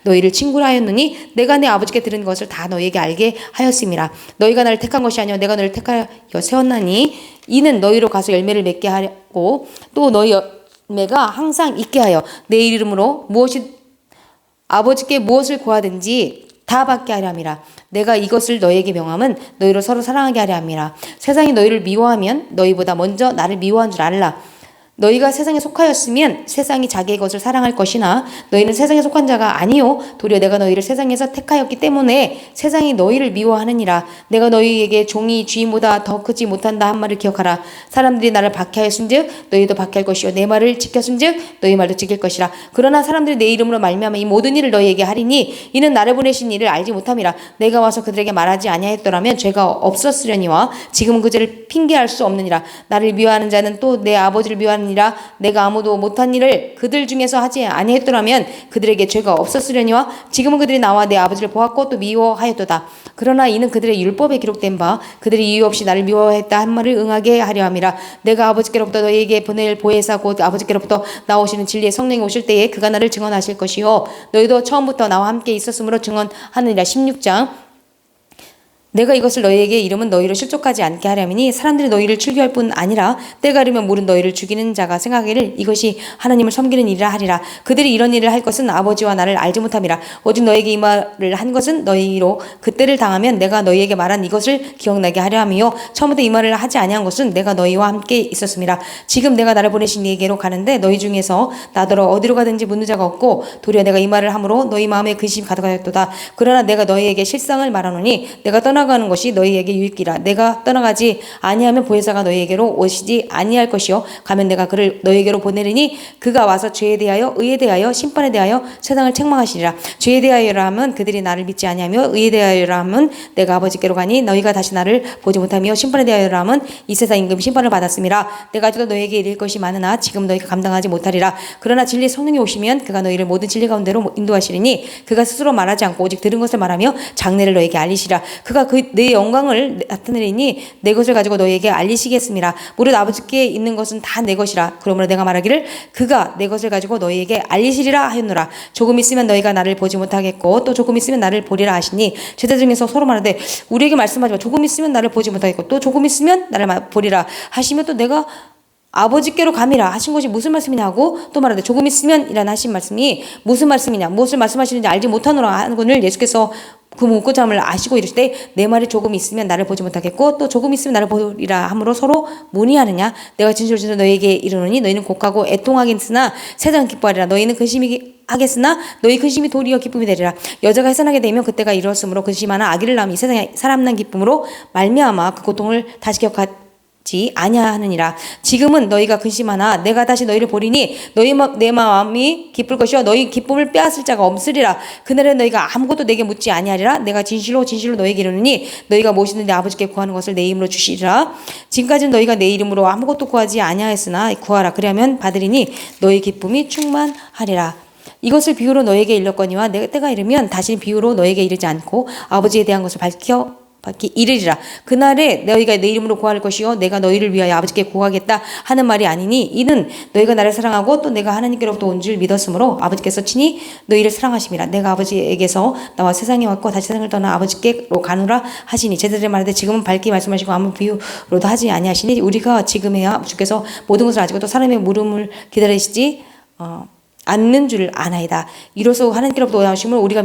너희를 친구라 하였느니 내가 내 아버지께 들은 것을 다 너희에게 알게 하였음이라. 너희가 나를 택한 것이 아니요 내가 너희를 택하여 세웠나니 이는 너희로 가서 열매를 맺게 하고 또 너희 열매가 항상 있게 하여 내 이름으로 아버지께 무엇을 구하든지 다 받게 하려 함이라. 내가 이것을 너희에게 명함은 너희로 서로 사랑하게 하려 함이라. 세상이 너희를 미워하면 너희보다 먼저 나를 미워한 줄 알라. 너희가 세상에 속하였으면 세상이 자기의 것을 사랑할 것이나 너희는 세상에 속한 자가 아니요 도리어 내가 너희를 세상에서 택하였기 때문에 세상이 너희를 미워하느니라. 내가 너희에게 종이 주인보다 더 크지 못한다 한 말을 기억하라. 사람들이 나를 박해하였은즉 너희도 박해할 것이요 내 말을 지켰은즉 너희 말도 지킬 것이라. 그러나 사람들이 내 이름으로 말미암아 이 모든 일을 너희에게 하리니 이는 나를 보내신 이를 알지 못함이라. 내가 와서 그들에게 말하지 아니하였더라면 죄가 없었으려니와 지금은 그 죄를 핑계할 수 없느니라. 나를 미워하는 자는 또 내 아버지를 미워하는 이라. 내가 아무도 못한 일을 그들 중에서 하지 아니했더라면 그들에게 죄가 없었으려니와 지금은 그들이 나와 내 아버지를 보았고 또 미워하였도다. 그러나 이는 그들의 율법에 기록된 바 그들이 이유 없이 나를 미워했다 한 말을 응하게 하려 함이라. 내가 아버지께로부터 너희에게 보낼 보혜사 곧 아버지께로부터 나오시는 진리의 성령이 오실 때에 그가 나를 증언하실 것이요 너희도 처음부터 나와 함께 있었으므로 증언하느니라. 16장 내가 이것을 너희에게 이름은 너희를 실족하지 않게 하려니니 사람들이 너희를 출교할 뿐 아니라 때가 이르면 모든 너희를 죽이는 자가 생각하기를 이것이 하나님을 섬기는 일이라 하리라. 그들이 이런 일을 할 것은 아버지와 나를 알지 못함이라. 오직 너에게 이 말을 한 것은 너희로 그때를 당하면 내가 너희에게 말한 이것을 기억나게 하려 함이요 처음부터 이 말을 하지 아니한 것은 내가 너희와 함께 있었음이라. 지금 내가 나를 보내신 이에게로 가는데 너희 중에서 나더러 어디로 가든지 묻는 자가 없고 도리어 내가 이 말을 함으로 너희 마음에 근심이 가득하였도다. 그러나 내가 너희에게 실상을 말하노니 내가 떠나가는 것이 너희에게 유익이라. 내가 떠나가지 아니하면 보혜사가 너희에게로 오시지 아니할 것이요 가면 내가 그를 너희에게로 보내리니 그가 와서 죄에 대하여 의에 대하여 심판에 대하여 세상을 책망하시리라. 죄에 대하여라 하면 그들이 나를 믿지 아니하며 의에 대하여라 하면 내가 아버지께로 가니 너희가 다시 나를 보지 못하며 심판에 대하여라 하면 이 세상 임금 심판을 받았음이라. 내가 아직도 너희에게 이를 것이 많으나 지금 너희가 감당하지 못하리라. 그러나 진리 성령이 오시면 그가 너희를 모든 진리 가운데로 인도하시리니 그가 스스로 말하지 않고 오직 들은 것을 말하며 장래를 너희에게 알리시라. 그가 내 영광을 나타내리니 내 것을 가지고 너희에게 알리시겠습니다. 무릇 아버지께 있는 것은 다 내 것이라. 그러므로 내가 말하기를 그가 내 것을 가지고 너희에게 알리시리라 하였노라. 조금 있으면 너희가 나를 보지 못하겠고 또 조금 있으면 나를 보리라 하시니 제자 중에서 서로 말하되 우리에게 말씀하지 마. 조금 있으면 나를 보지 못하겠고 또 조금 있으면 나를 보리라 하시면 또 내가 아버지께로 감이라 하신 것이 무슨 말씀이냐고 또 말하되 조금 있으면 이라는 하신 말씀이 무슨 말씀이냐 무엇을 말씀하시는지 알지 못하노라 하는 것을 예수께서 그 묻고잠을 아시고 이르시되 내 말이 조금 있으면 나를 보지 못하겠고 또 조금 있으면 나를 보리라 함으로 서로 문의하느냐. 내가 진실로 너희에게 이르노니 너희는 곡하고 애통하겠으나 세상 기뻐하리라. 너희는 근심이 하겠으나 너희 근심이 도리어 기쁨이 되리라. 여자가 해산하게 되면 그때가 이르렀으므로 근심하나 아기를 낳음이 세상에 사람 난 기쁨으로 말미암아 그 고통을 다시 지 아니하느니라. 지금은 너희가 근심하나 내가 다시 너희를 보리니 내 마음이 기쁠 것이요 너희 기쁨을 빼앗을 자가 없으리라. 그날에 너희가 아무것도 내게 묻지 아니하리라. 내가 진실로 너희에게 이르노니 너희가 무엇이든지 아버지께 구하는 것을 내 이름으로 주시리라. 지금까지는 너희가 내 이름으로 아무것도 구하지 아니하였으나 구하라 그리하면 받으리니 너희 기쁨이 충만하리라. 이것을 비유로 너에게 일렀거니와 내 때가 이르면 다시 비유로 너에게 이르지 않고 아버지에 대한 것을 받기 이르리라. 그날에 너희가 내 이름으로 구할 것이요 내가 너희를 위하여 아버지께 구하겠다 하는 말이 아니니 이는 너희가 나를 사랑하고 또 내가 하나님께로부터 온 줄 믿었으므로 아버지께서 친히 너희를 사랑하심이라. 내가 아버지에게서 나와 세상에 왔고 다시 세상을 떠나 아버지께로 가노라 하시니 제자들이 말하되 지금은 밝게 말씀하시고 아무 비유로도 하지 아니하시니 우리가 지금에야 주께서 모든 것을 아시고 또 사람의 물음을 기다리시지 않는 줄 아나이다. 이로써 하나님께로부터 오심을 우리가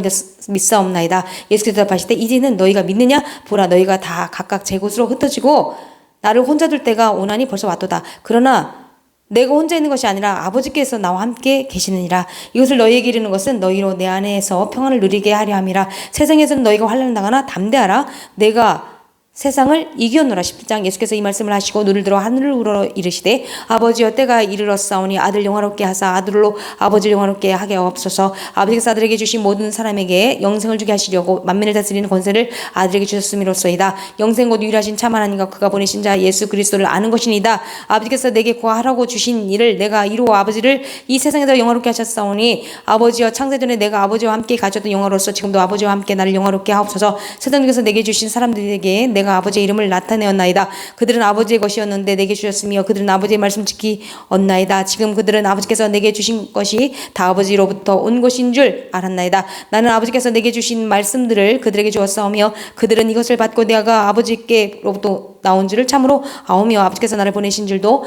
믿사옵나이다. 예수께서 대답하시되 이제는 너희가 믿느냐? 보라 너희가 다 각각 제 곳으로 흩어지고 나를 혼자 둘 때가 오나니 벌써 왔도다. 그러나 내가 혼자 있는 것이 아니라 아버지께서 나와 함께 계시느니라. 이것을 너희에게 이르는 것은 너희로 내 안에서 평안을 누리게 하려 함이라. 세상에서는 너희가 환난을 당하나 담대하라. 내가 세상을 이겼노라. 17장 예수께서 이 말씀을 하시고 눈을 들어 하늘을 우러러 이르시되 아버지여 때가 이르렀사오니 아들 영화롭게 하사 아들로 아버지를 영화롭게 하게 하옵소서. 아버지께서 아들에게 주신 모든 사람에게 영생을 주게 하시려고 만민을 다스리는 권세를 아들에게 주셨음이로소이다. 영생 곧 유일하신 참 하나님과 그가 보내신 자 예수 그리스도를 아는 것이니이다. 아버지께서 내게 구하라고 주신 일을 내가 이루어 아버지를 이 세상에서 영화롭게 하셨사오니 아버지여 창세전에 내가 아버지와 함께 가졌던 영화로서 지금도 아버지와 함께 나를 영화롭게 하옵소서. 세상 중에서 내게 주신 사람들에게 내가 아버지의 이름을 나타내었나이다. 그들은 아버지의 것이었는데 내게 주셨으며 그들은 아버지의 말씀 지키었나이다. 지금 그들은 아버지께서 내게 주신 것이 다 아버지로부터 온 것인 줄 알았나이다. 나는 아버지께서 내게 주신 말씀들을 그들에게 주었사오며 그들은 이것을 받고 내가 아버지께로부터 나온 줄을 참으로 아오며 아버지께서 나를 보내신 줄도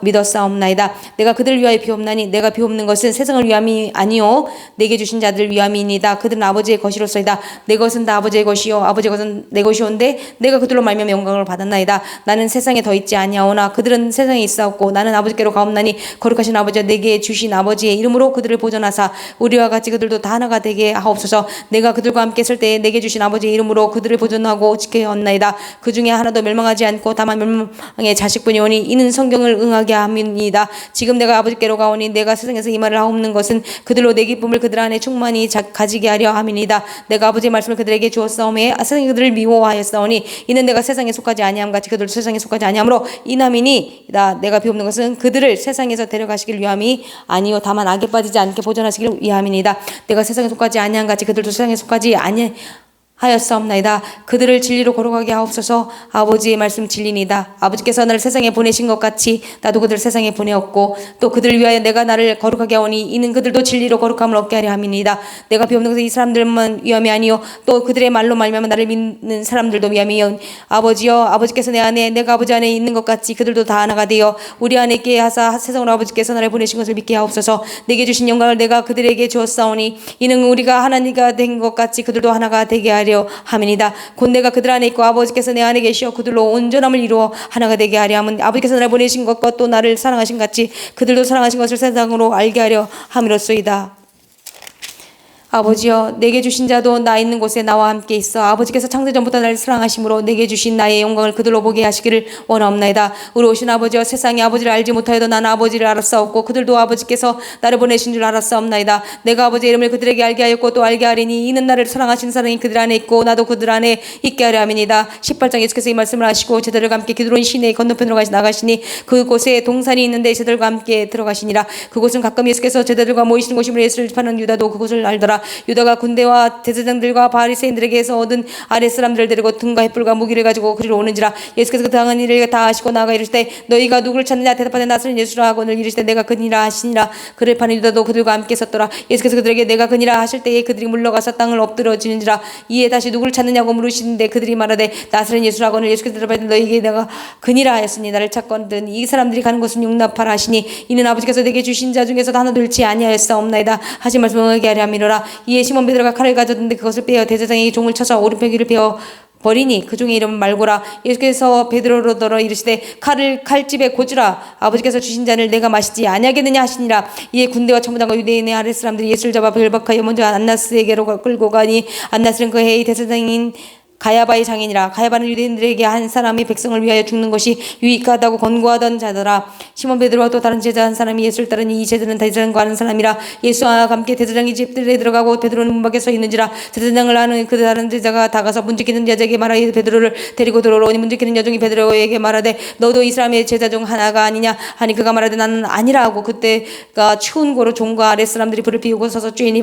믿었사옵나이다. 내가 그들을 위하여 비옵나니 내가 비옵는 것은 세상을 위함이 아니요 내게 주신 자들을 위함이니이다. 그들은 아버지의 것이로소이다. 내 것은 다 아버지의 것이요 아버지의 것은 내 것이온데 내가 그들로 말미암아 영광을 받았나이다. 나는 세상에 더 있지 아니하오나 그들은 세상에 있사옵고 나는 아버지께로 가옵나니 거룩하신 아버지와 내게 주신 아버지의 이름으로 그들을 보존하사 우리와 같이 그들도 다 하나가 되게 하옵소서. 내가 그들과 함께 있을 때에 내게 주신 아버지의 이름으로 그들을 보존하고 지켜왔나이다. 그 중에 하나도 멸망하지 않고 다만 멸망의 자식뿐이오니 이는 성경을 응하게 함이니이다. 지금 내가 아버지께로 가오니 내가 세상에서 이 말을 하옵는 것은 그들로 내 기쁨을 그들 안에 충만히 가지게 하려 함이니이다. 내가 아버지의 말씀을 그들에게 주었사오매 세상이 그들을 미워하였사오니 이는 내가 세상에 속하지 아니함 같이 그들도 세상에 속하지 아니하므로 이남이니이다. 내가 비옵는 것은 그들을 세상에서 데려가시길 위함이 아니요 다만 악에 빠지지 않게 보존하시길 위함이니이다. 내가 세상에 속하지 아니함 같이 그들도 세상에 속하지 하였사옵나이다. 그들을 진리로 거룩하게 하옵소서. 아버지의 말씀 진리니다. 아버지께서 나를 세상에 보내신 것 같이 나도 그들을 세상에 보내었고 또 그들을 위하여 내가 나를 거룩하게 하오니 이는 그들도 진리로 거룩함을 얻게 하려 함이니이다. 내가 비옵는 것은 이 사람들만 위함이 아니요 또 그들의 말로 말미암아 나를 믿는 사람들도 위함이요 아버지여 아버지께서 내 안에 내가 아버지 안에 있는 것 같이 그들도 다 하나가 되어 우리 안에 있게 하사 세상으로 아버지께서 나를 보내신 것을 믿게 하옵소서. 내게 주신 영광을 내가 그들에게 주었사오니 이는 우리가 하나님과 된 것 같이 그들도 하나가 되게 하려 함이니이다. 곧 내가 그들 안에 있고 아버지께서 내 안에 계시어 그들로 온전함을 이루어 하나가 되게 하려 함은 아버지께서 나를 보내신 것과 또 나를 사랑하신 같이 그들도 사랑하신 것을 세상으로 알게 하려 함이로소이다. 아버지여 내게 주신 자도 나 있는 곳에 나와 함께 있어 아버지께서 창세전부터 나를 사랑하심으로 내게 주신 나의 영광을 그들로 보게 하시기를 원하옵나이다. 우리 오신 아버지여 세상이 아버지를 알지 못하여도 나는 아버지를 알았사옵고 그들도 아버지께서 나를 보내신 줄 알았사옵나이다. 내가 아버지의 이름을 그들에게 알게 하였고 또 알게 하리니 이는 나를 사랑하신 사랑이 그들 안에 있고 나도 그들 안에 있게 하려 함이니이다. 18장 예수께서 이 말씀을 하시고 제자들과 함께 기드론 시내 건너편으로 나가시니 그곳에 동산이 있는데 제자들과 함께 들어가시니라. 그곳은 가끔 예수께서 제자들과 모이시는 곳이므로 예수를 파는 유다도 그곳을 알더라. 유다가 군대와 대제장들과 바리새인들에게서 얻은 아랫 사람들을 데리고 등과 횃불과 무기를 가지고 그리로 오는지라. 예수께서 그 당한 일을 다 하시고 나아가 이르시되 너희가 누구를 찾느냐 대답하되 나서는 예수라 하고는 이르시되 내가 그니라 하시니라. 그를 파는 유다도 그들과 함께 섰더라. 예수께서 그들에게 내가 그니라 하실 때에 그들이 물러가서 땅을 엎드러지는지라. 이에 다시 누구를 찾느냐고 물으시는데 그들이 말하되 나서는 예수라 하고는 예수께서 대답하되 너희에게 내가 그니라 하였으니 나를 찾거든 이 사람들이 가는 곳은 용납하라 하시니 이는 아버지께서 내게 주신 자 중에서 하나도 잃지 아니하였사옵나이다 하신 말씀을 응하게 하려 함이로라. 이에 시몬 베드로가 칼을 가졌는데 그것을 빼어 대제사장에게 종을 쳐서 오른편 귀를 베어 버리니 그 종의 이름은 말고라. 예수께서 베드로로 더러 이르시되 칼을 칼집에 고주라. 아버지께서 주신 잔을 내가 마시지 아니하겠느냐 하시니라. 이에 군대와 천부장과 유대인의 아랫 사람들이 예수를 잡아 결박하여 먼저 안나스에게로 끌고 가니 안나스는 그 해의 대제사장인 가야바의 장인이라. 가야바는 유대인들에게 한 사람이 백성을 위하여 죽는 것이 유익하다고 권고하던 자더라. 시몬 베드로와 또 다른 제자 한 사람이 예수를 따르니 이 제자는 대제사장과 아는 사람이라. 예수와 함께 대제사장이 집들에 들어가고 베드로는 문 밖에 서 있는지라. 대제사장을 아는 그 다른 제자가 다가서 문지키는 여자에게 말하여 베드로를 데리고 들어오니 문지키는 여종이 베드로에게 말하되 너도 이 사람의 제자 중 하나가 아니냐 하니 그가 말하되 나는 아니라 하고 그때가 추운 고로 종과 아랫 사람들이 불을 피우고 서서 쬐니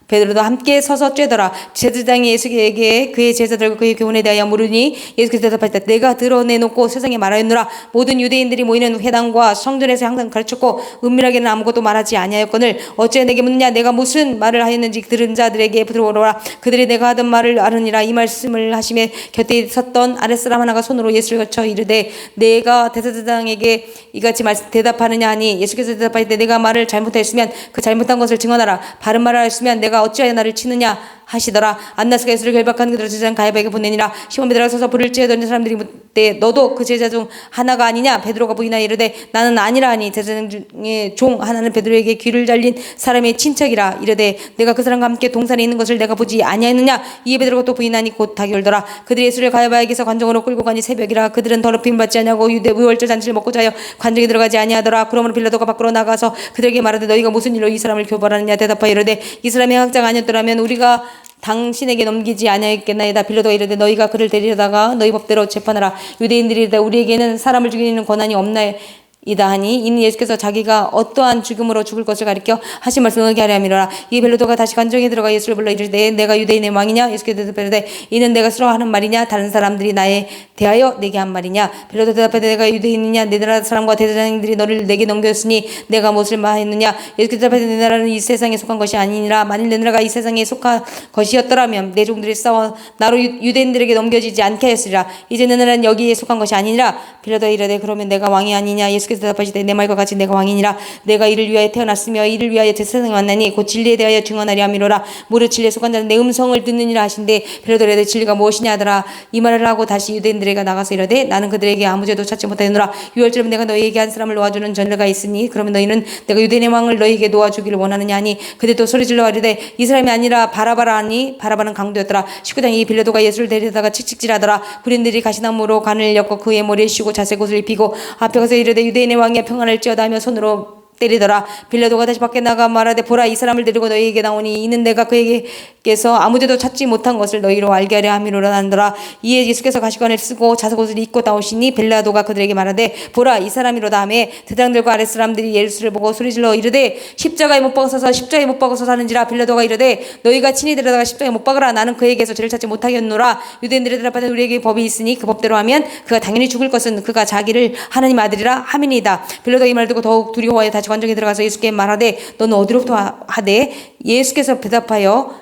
베드로도 함께 서서 쬐더라. 제사장이 예수에게 그의 제자들과 그의 교훈에 대하여 물으니 예수께서 대답할 때 내가 드러내놓고 세상에 말하였노라. 모든 유대인들이 모이는 회당과 성전에서 항상 가르쳤고 은밀하게는 아무것도 말하지 아니하였거늘 어찌 내게 묻느냐. 내가 무슨 말을 하였는지 들은 자들에게 들어오라. 그들이 내가 하던 말을 아느니라. 이 말씀을 하심에 곁에 섰던 아랫사람 하나가 손으로 예수를 거쳐 이르되 내가 대제사장에게 이같이 대답하느냐 하니 예수께서 대답할 때 내가 말을 잘못하였으면 그 잘못한 것을 증언하라. 바른 말을 하였으면 내가 어찌하여 나를 치느냐 하시더라. 안나스가 예수를 결박한 그들을 제자장 가야바에게 보내니라. 시몬 베드로가 서서 불을 쬐던 사람들이 묻되 너도 그 제자 중 하나가 아니냐. 베드로가 부인하여 이르되 나는 아니라 하니 제사장 중에 종 하나는 베드로에게 귀를 잘린 사람의 친척이라. 이르되 내가 그 사람과 함께 동산에 있는 것을 내가 보지 아니하였느냐. 이에 베드로가 또 부인하니 곧 닭이 울더라. 그들이 예수를 가야바에게서 관정으로 끌고 가니 새벽이라. 그들은 더럽힘 받지 아니하고 유월절 잔치를 먹고자 하여 관정에 들어가지 아니하더라. 그러므로 빌라도가 밖으로 나가서 그들에게 말하되 너희가 무슨 일로 이 사람을 교벌하느냐. 대답하여 이르되 이 사람의 학자가 아니었더라면 우리가 당신에게 넘기지 아니하였겠나이다. 빌라도가 이르되 너희가 그를 데리다가 너희 법대로 재판하라. 유대인들이 이르되 우리에게는 사람을 죽이는 권한이 없나이다 이다 하니 이는 예수께서 자기가 어떠한 죽음으로 죽을 것을 가리켜 하신 말씀을 하게 하려 함이로라. 이 벨로도가 다시 관정에 들어가 예수를 불러 이르되 내가 유대인의 왕이냐? 예수께서 대답하되 이는 내가 스스로 하는 말이냐? 다른 사람들이 나에 대하여 내게 한 말이냐? 벨로도 대답하되 내가 유대인이냐? 내 나라 사람과 대제사장들이 너를 내게 넘겼으니 내가 무엇을 말했느냐? 예수께서 대답하되 내 나라는 이 세상에 속한 것이 아니니라. 만일 내 나라가 이 세상에 속한 것이었더라면 내 종들이 싸워 나로 유대인들에게 넘겨지지 않게 하였으리라. 이제 내 나라는 여기에 속한 것이 아니니라. 빌라도가 이르되 그러면 내가 왕이 아니냐? 예수께서 대답하시되 내 말과 같이 내가 왕이니라. 내가 이를 위하여 태어났으며 이를 위하여 세상에 왔나니 곧 진리에 대하여 증언하리 함이로라. 무릇 진리에 속한 자는 내 음성을 듣느니라 하신대 빌라도가 이르되 진리가 무엇이냐 하더라. 이 말을 하고 다시 유대인들에게 나가서 이르되 나는 그들에게 아무 죄도 찾지 못하였노라. 유월절에 내가 너희에게 한 사람을 놓아주는 전례가 있으니 그러면 너희는 내가 유대인의 왕을 너희에게 놓아주기를 원하느냐 하니 그들도 소리질러 이르되 이 사람이 아니라 바라바라 하니 바라바는 강도였더라. 19장 이 빌라도가 예수를 데려다가 칙칙질하더라. 군인들이 가시나무로 간을 엮어 그의 머리에 씌우고 자색 옷을 입히고 앞에 가서 이르되 유대인의 왕이 평안할지어다 하며 손으로 때리더라. 빌라도가 다시 밖에 나가 말하되 보라 이 사람을 데리고 너희에게 나오니 이는 내가 그에게서 아무데도 찾지 못한 것을 너희로 알게 하려 함이로라 하더라. 이에 예수께서 가시관을 쓰고 자석옷을 입고 나오시니 빌라도가 그들에게 말하되 보라 이 사람이로다 하매 대장들과 아랫사람들이 예수를 보고 소리질러 이르되 십자가에 못 박아서 십자가에 못 박아서 사는지라. 빌라도가 이르되 너희가 친히 데려다가 십자가에 못 박으라. 나는 그에게서 죄를 찾지 못하겠노라. 유대인들이 대답하되 우리에게 법이 있으니 그 법대로 하면 그가 당연히 죽을 것은 그가 자기를 하나님 아들이라 함이니이다. 빌라도가 이 말 듣고 더욱 두려워하여 다시 관정에 들어가서 예수께 말하되 너는 어디로부터 하되 예수께서 대답하여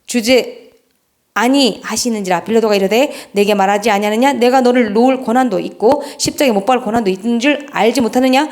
주제 아니 하시는지라. 빌라도가 이르되 내게 말하지 아니하느냐? 내가 너를 놓을 권한도 있고 십자가에 못 박을 권한도 있는 줄 알지 못하느냐?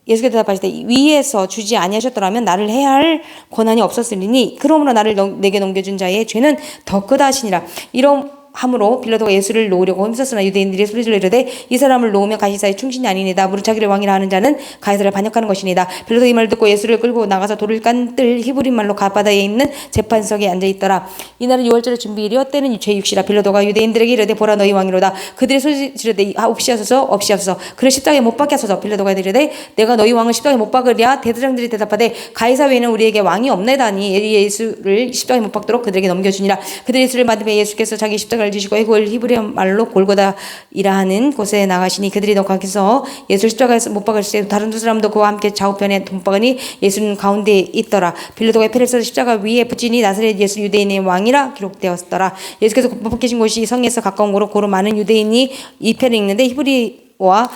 예수께서 대답하시되 위에서 주지 아니하셨더라면 나를 해야 할 권한이 없었으리니 그러므로 나를 내게 넘겨준 자의 죄는 더 크다 하시니라. 이런 함으로 빌라도가 예수를 놓으려고 힘썼으나 유대인들이 소리질러 이르되 이 사람을 놓으면 가이사의 충신이 아니니이다. 무릇 자기를 왕이라 하는 자는 가이사를 반역하는 것이니이다. 빌라도 이 말을 듣고 예수를 끌고 나가서 돌을 깐뜰 히브리 말로 갓바다에 있는 재판석에 앉아있더라. 이날은 유월절의 준비일이요 때는 제6시라. 빌라도가 유대인들에게 이르되 보라 너희 왕이로다. 그들이 소리지르되 없이하소서 없이하소서 그를 십자가에 못 박게 하소서. 빌라도가 이르되 내가 너희 왕을 십자가에 못 박으랴. 대제사장들이 대답하되 가이사 외에는 우리에게 왕이 없나이다니 예수를 십자가에 못 박도록 그들에게 넘겨주니라. 그들이 예수를 맞으며 예수께서 자기 십자가를 지시고 그걸 히브리 말로 골고다이라 하는 곳에 나가시니 그들이 거기서 예수를 십자가에 못 박을 때 다른 두 사람도 그와 함께 좌우편에 못 박으니 예수는 가운데에 있더라. 빌라도가 에펠을 써서 십자가 위에 붙이니 나사렛 예수 유대인의 왕이라 기록되었더라. 예수께서 못 박히신 곳이 성에서 가까운 곳으로 고로 많은 유대인이 이 편에 읽는데 히브리와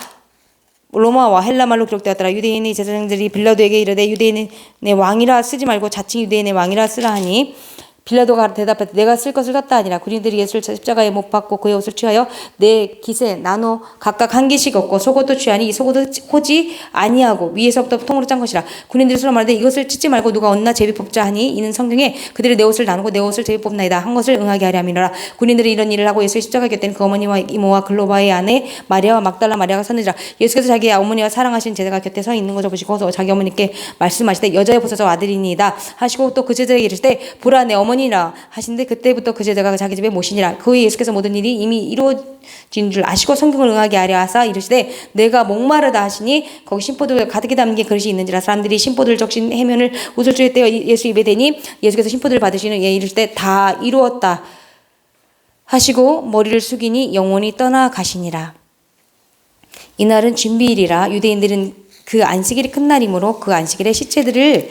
로마와 헬라말로 기록되었더라. 유대인의 제사장들이 빌라도에게 이르되 유대인의 왕이라 쓰지 말고 자칭 유대인의 왕이라 쓰라 하니 빌라도가 대답하되 내가 쓸 것을 썼다 하니라. 군인들이 예수를 십자가에 못 박고 그의 옷을 취하여 네 깃에 나눠 각각 한 개씩 얻고 속옷도 취하니 이 속옷은 호지 아니하고 위에서부터 통으로 짠 것이라. 군인들이 서로 말하되 이것을 찢지 말고 누가 얻나 제비 뽑자 하니 이는 성경에 그들이 내 옷을 나누고 내 옷을 제비 뽑나이다 한 것을 응하게 하려 함이라. 군인들이 이런 일을 하고 예수의 십자가 곁에는 그 어머니와 이모와 글로바의 아내 마리아와 막달라 마리아가 섰느니라. 예수께서 자기의 어머니와 사랑하신 제자가 곁에 서 있는 것을 보시고 자기 어머니께 말씀하시되 여자여 보소서 아들이니이다 하시고 또 그 제자에게 이르시되 보라 내 어머니라 하시는데 그때부터 그 제자가 자기 집에 모시니라. 그 후에 예수께서 모든 일이 이미 이루어진 줄 아시고 성경을 응하게 하려 하사 이르시되 내가 목마르다 하시니 거기 심포들 가득히 담긴 그릇이 있는지라. 사람들이 심포들 적신 해면을 우슬주에 떼어 예수 입에 대니 예수께서 심포들을 받으시는 예 이르시되 다 이루었다 하시고 머리를 숙이니 영원히 떠나가시니라. 이날은 준비일이라 유대인들은 그 안식일이 큰 날이므로 그 안식일에 시체들을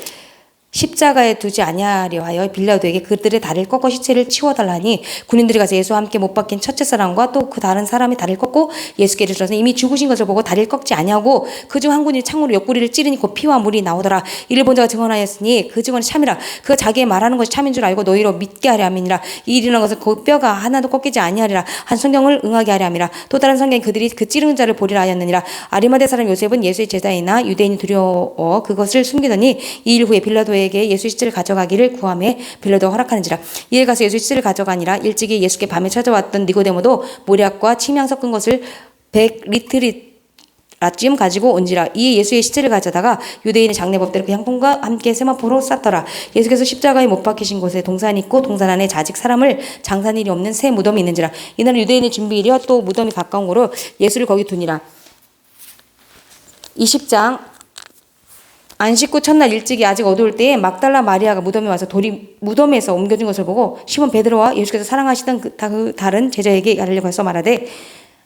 십자가에 두지 아니하려 하여 빌라도에게 그들의 다리를 꺾어 시체를 치워달라니 군인들이 가서 예수와 함께 못 박힌 첫째 사람과 또 그 다른 사람이 다리를 꺾고 예수께 이르러서 이미 죽으신 것을 보고 다리를 꺾지 아니하고 그중 한 군인이 창으로 옆구리를 찌르니 곧 피와 물이 나오더라. 이를 본 자가 증언하였으니 그 증언이 참이라. 그가 자기의 말하는 것이 참인 줄 알고 너희로 믿게 하려 함이니라. 이 일이라는 것은 그 뼈가 하나도 꺾이지 아니하리라 한 성경을 응하게 하려 함이라. 또 다른 성경에 그들이 그 찌르는 자를 보리라 하였느니라. 아리마대 사람 요셉은 예수의 제자이나 유대인이 두려워 그것을 숨기더니 이 일 후에 빌라도에게 예수의 시체를 가져가기를 구하매 빌라도가 허락하는지라. 이에 가서 예수의 시체를 가져가니라. 일찍이 예수께 밤에 찾아왔던 니고데모도 모략과 침향 섞은 것을 100리트라쯤 가지고 온지라. 이에 예수의 시체를 가져다가 유대인의 장례법대로 그 향품과 함께 세마포로 쌌더라. 예수께서 십자가에 못 박히신 곳에 동산이 있고 동산 안에 자직 사람을 장사한 일이 없는 새 무덤이 있는지라. 이날은 유대인의 준비일이여 또 무덤이 가까운 곳으로 예수를 거기 두니라. 20장 안식 후 첫날 일찍이 아직 어두울 때에 막달라 마리아가 무덤에 와서 돌이 무덤에서 옮겨진 것을 보고 시몬 베드로와 예수께서 사랑하시던 그 다른 제자에게 가르려고 해서 말하되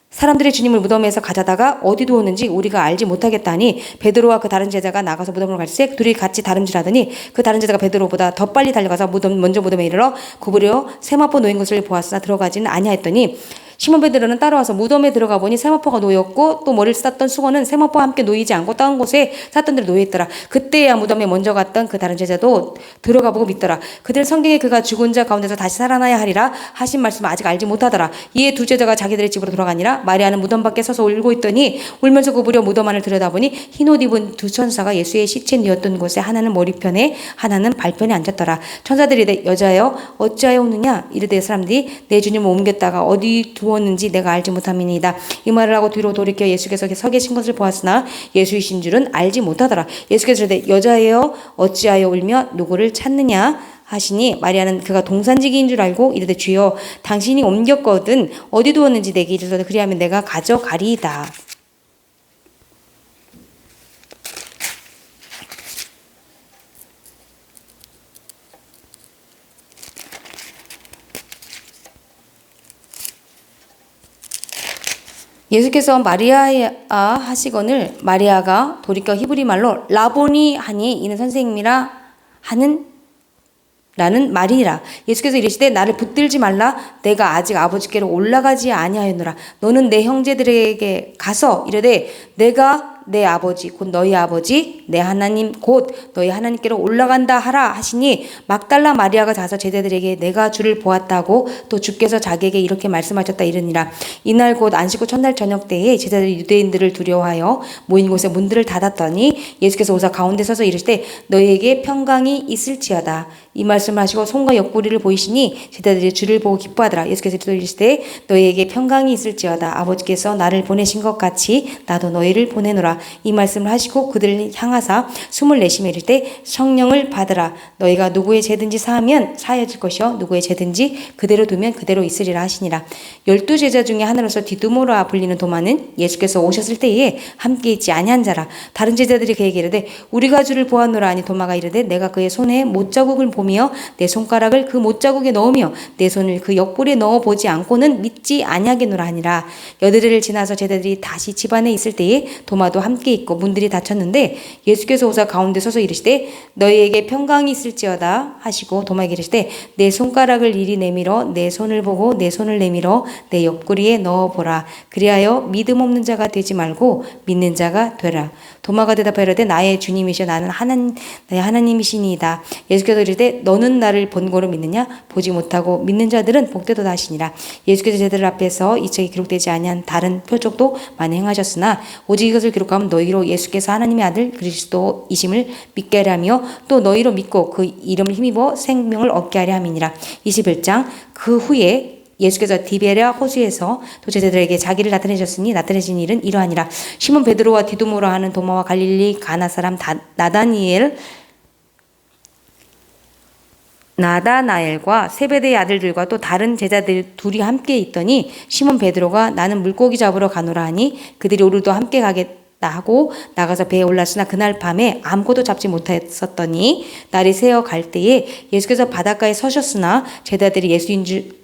사람들이 주님을 무덤에서 가져다가 어디 두었는지 우리가 알지 못하겠다니 베드로와 그 다른 제자가 나가서 무덤으로 갈새 둘이 같이 다름질하더니 그 다른 제자가 베드로보다 더 빨리 달려가서 먼저 무덤에 이르러 구부려 세마포 놓인 것을 보았으나 들어가지는 아니하였더니 시몬 베드로는 따라와서 무덤에 들어가 보니 세마포가 놓였고 또 머리를 쌌던 수건은 세마포와 함께 놓이지 않고 다른 곳에 쌌던 대로 놓여있더라. 그때야 무덤에 먼저 갔던 그 다른 제자도 들어가 보고 믿더라. 그들 성경에 그가 죽은 자 가운데서 다시 살아나야 하리라 하신 말씀을 아직 알지 못하더라. 이에 두 제자가 자기들의 집으로 돌아가니라. 마리아는 무덤 밖에 서서 울고 있더니 울면서 구부려 무덤 안을 들여다보니 흰옷 입은 두 천사가 예수의 시체 뉘었던 곳에 하나는 머리편에 하나는 발편에 앉았더라. 천사들이 이르되 여자여 어찌하여 우느냐 이르되 사람들이 내 주님을 옮겼다가 어디 두었는지 내가 알지 못함이니이다. 이 말을 하고 뒤로 돌이켜 예수께서 서 계신 것을 보았으나 예수이신 줄은 알지 못하더라. 예수께서 이르되 여자여 어찌하여 울며 누구를 찾느냐 하시니 마리아는 그가 동산지기인 줄 알고 이르되 주여 당신이 옮겼거든 어디 두었는지 내게 이르소서 그리하면 내가 가져가리이다. 예수께서 마리아야 하시거늘 마리아가 돌이켜 히브리 말로 라보니 하니 이는 선생님이라 하는 라는 말이라. 예수께서 이르시되 나를 붙들지 말라. 내가 아직 아버지께로 올라가지 아니하였노라. 너는 내 형제들에게 가서 이르되 내가 내 아버지 곧 너희 아버지 내 하나님 곧 너희 하나님께로 올라간다 하라 하시니 막달라 마리아가 가서 제자들에게 내가 주를 보았다고 또 주께서 자기에게 이렇게 말씀하셨다 이르니라. 이날 곧 안식 후 첫날 저녁 때에 제자들이 유대인들을 두려워하여 모인 곳에 문들을 닫았더니 예수께서 오사 가운데 서서 이르시되 너희에게 평강이 있을지어다. 이 말씀을 하시고 손과 옆구리를 보이시니 제자들이 주를 보고 기뻐하더라. 예수께서 또 이르시되 너희에게 평강이 있을지어다. 아버지께서 나를 보내신 것 같이 나도 너희를 보내노라. 이 말씀을 하시고 그들을 향하사 숨을 내쉬며 이르되 성령을 받으라. 너희가 누구의 죄든지 사하면 사하여질 것이요 누구의 죄든지 그대로 두면 그대로 있으리라 하시니라. 12 제자 중에 하나로서 디두모라 불리는 도마는 예수께서 오셨을 때에 함께 있지 아니한 자라. 다른 제자들이 그에게 이르되 우리가 주를 보았노라 하니 도마가 이르되 내가 그의 손에 못자국을 보며 내 손가락을 그 못자국에 넣으며 내 손을 그 옆구리에 넣어 보지 않고는 믿지 아니하겠노라 하니라. 여드레를 지나서 제자들이 다시 집 안에 있을 때에 도마도 함께 있고 문들이 닫혔는데 예수께서 오사 가운데 서서 이르시되 너희에게 평강이 있을지어다 하시고 도마에게 이르시되 내 손가락을 이리 내밀어 내 손을 보고 내 손을 내밀어 내 옆구리에 넣어보라. 그리하여 믿음 없는 자가 되지 말고 믿는 자가 되라. 도마가 대답하여 이르되 나의 주님이시여 나는 나의 하나님이시니이다. 예수께서 이르되 너는 나를 본고로 믿느냐 보지 못하고 믿는 자들은 복되도다 하시니라. 예수께서 제자들 앞에서 이 책에 기록되지 아니한 다른 표적도 많이 행하셨으나 오직 이것을 기록하면 너희로 예수께서 하나님의 아들 그리스도이심을 믿게 하려 하며 또 너희로 믿고 그 이름을 힘입어 생명을 얻게 하려 함이니라. 21장 그 후에 예수께서 디베랴 호수에서 또 제자들에게 자기를 나타내셨으니 나타내신 일은 이러하니라. 시몬 베드로와 디두모라 하는 도마와 갈릴리 가나 사람 나다나엘과 세베대의 아들들과 또 다른 제자들 둘이 함께 있더니 시몬 베드로가 나는 물고기 잡으러 가노라 하니 그들이 오늘도 함께 가겠다 하고 나가서 배에 올랐으나 그날 밤에 아무것도 잡지 못했었더니 날이 새어 갈 때에 예수께서 바닷가에 서셨으나 제자들이 예수인 줄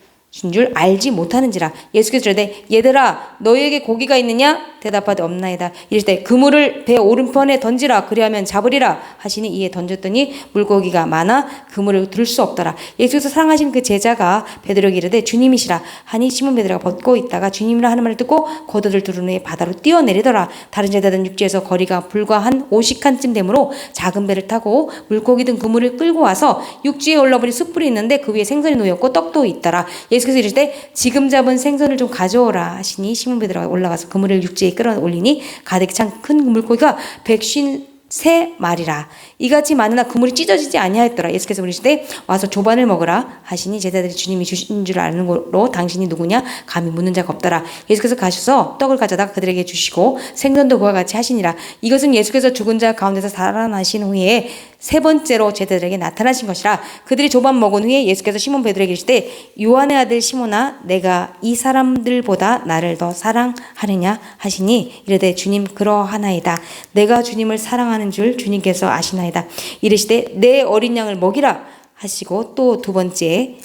알지 못하는지라. 예수께서 이르되 얘들아 너희에게 고기가 있느냐 대답하되 없나이다. 이르시되 그물을 배 오른편에 던지라 그리하면 잡으리라 하시니 이에 던졌더니 물고기가 많아 그물을 들 수 없더라. 예수께서 사랑하신 그 제자가 베드로에게 이르되 주님이시라 하니 시몬 베드로가 벗고 있다가 주님이라 하는 말을 듣고 겉옷을 두른 후에 바다로 뛰어내리더라. 다른 제자들은 육지에서 거리가 불과 한 50칸쯤 되므로 작은 배를 타고 물고기 든 그물을 끌고 와서 육지에 올라보니 숯불이 있는데 그 위에 생선이 놓였고 떡도 있더라. 예수께서 이르시되 지금 잡은 생선을 좀 가져오라 하시니 시몬 베드로가 올라가서 그물을 육지에 끌어올리니 가득 찬 큰 물고기가 153마리라. 이같이 많으나 그물이 찢어지지 아니하였더라. 예수께서 이르시되 와서 조반을 먹으라 하시니 제자들이 주님이 주신 줄 아는 거로 당신이 누구냐 감히 묻는 자가 없더라. 예수께서 가셔서 떡을 가져다가 그들에게 주시고 생선도 그와 같이 하시니라. 이것은 예수께서 죽은 자 가운데서 살아나신 후에 세 번째로 제자들에게 나타나신 것이라. 그들이 조반 먹은 후에 예수께서 시몬 베드로에게 이르시되 요한의 아들 시몬아 내가 이 사람들보다 나를 더 사랑하느냐 하시니 이르되 주님 그러하나이다. 내가 주님을 사랑하는 줄 주님께서 아시나이다. 이르시되 내 어린 양을 먹이라 하시고 또 두 번째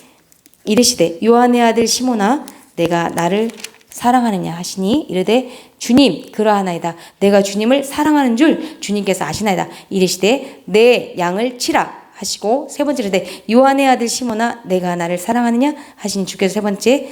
이르시되 요한의 아들 시몬아 내가 나를 사랑하느냐 하시니 이르되 주님 그러하나이다. 내가 주님을 사랑하는 줄 주님께서 아시나이다. 이르시되 내 양을 치라 하시고 세 번째로 요한의 아들 시몬아 내가 나를 사랑하느냐 하시니 주께서 세 번째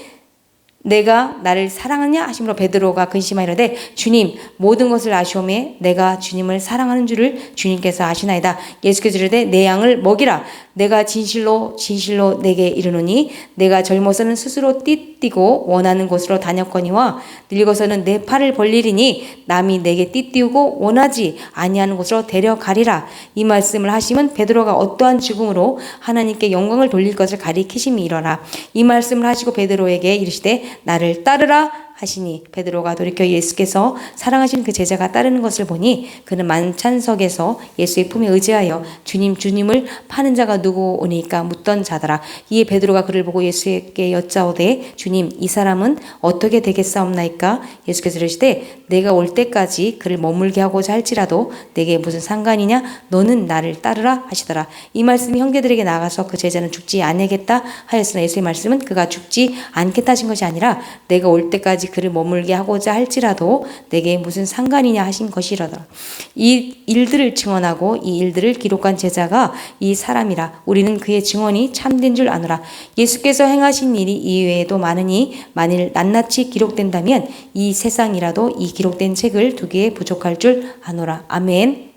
내가 나를 사랑하냐 하심으로 베드로가 근심하이르되 주님 모든 것을 아시오매 내가 주님을 사랑하는 줄을 주님께서 아시나이다. 예수께서 이르되 내 양을 먹이라. 내가 진실로 진실로 내게 이르노니 내가 젊어서는 스스로 띠띠고 원하는 곳으로 다녔거니와 늙어서는 내 팔을 벌리리니 남이 내게 띠띠우고 원하지 아니하는 곳으로 데려가리라. 이 말씀을 하시면 베드로가 어떠한 죽음으로 하나님께 영광을 돌릴 것을 가리키심이러라. 이 말씀을 하시고 베드로에게 이르시되 나를 따르라 하시니 베드로가 돌이켜 예수께서 사랑하신 그 제자가 따르는 것을 보니 그는 만찬석에서 예수의 품에 의지하여 주님을 파는 자가 누구오니까 묻던 자더라. 이에 베드로가 그를 보고 예수께 여짜오되 주님 이 사람은 어떻게 되겠사옵나이까? 예수께서 이르시되 내가 올 때까지 그를 머물게 하고자 할지라도 내게 무슨 상관이냐? 너는 나를 따르라 하시더라. 이 말씀이 형제들에게 나가서 그 제자는 죽지 아니하겠다 하였으나 예수의 말씀은 그가 죽지 않겠다 하신 것이 아니라 내가 올 때까지 그를 머물게 하고자 할지라도 내게 무슨 상관이냐 하신 것이라더라. 이 일들을 증언하고 이 일들을 기록한 제자가 이 사람이라. 우리는 그의 증언이 참된 줄 아노라. 예수께서 행하신 일이 이외에도 많으니 만일 낱낱이 기록된다면 이 세상이라도 이 기록된 책을 두기에 부족할 줄 아노라. 아멘.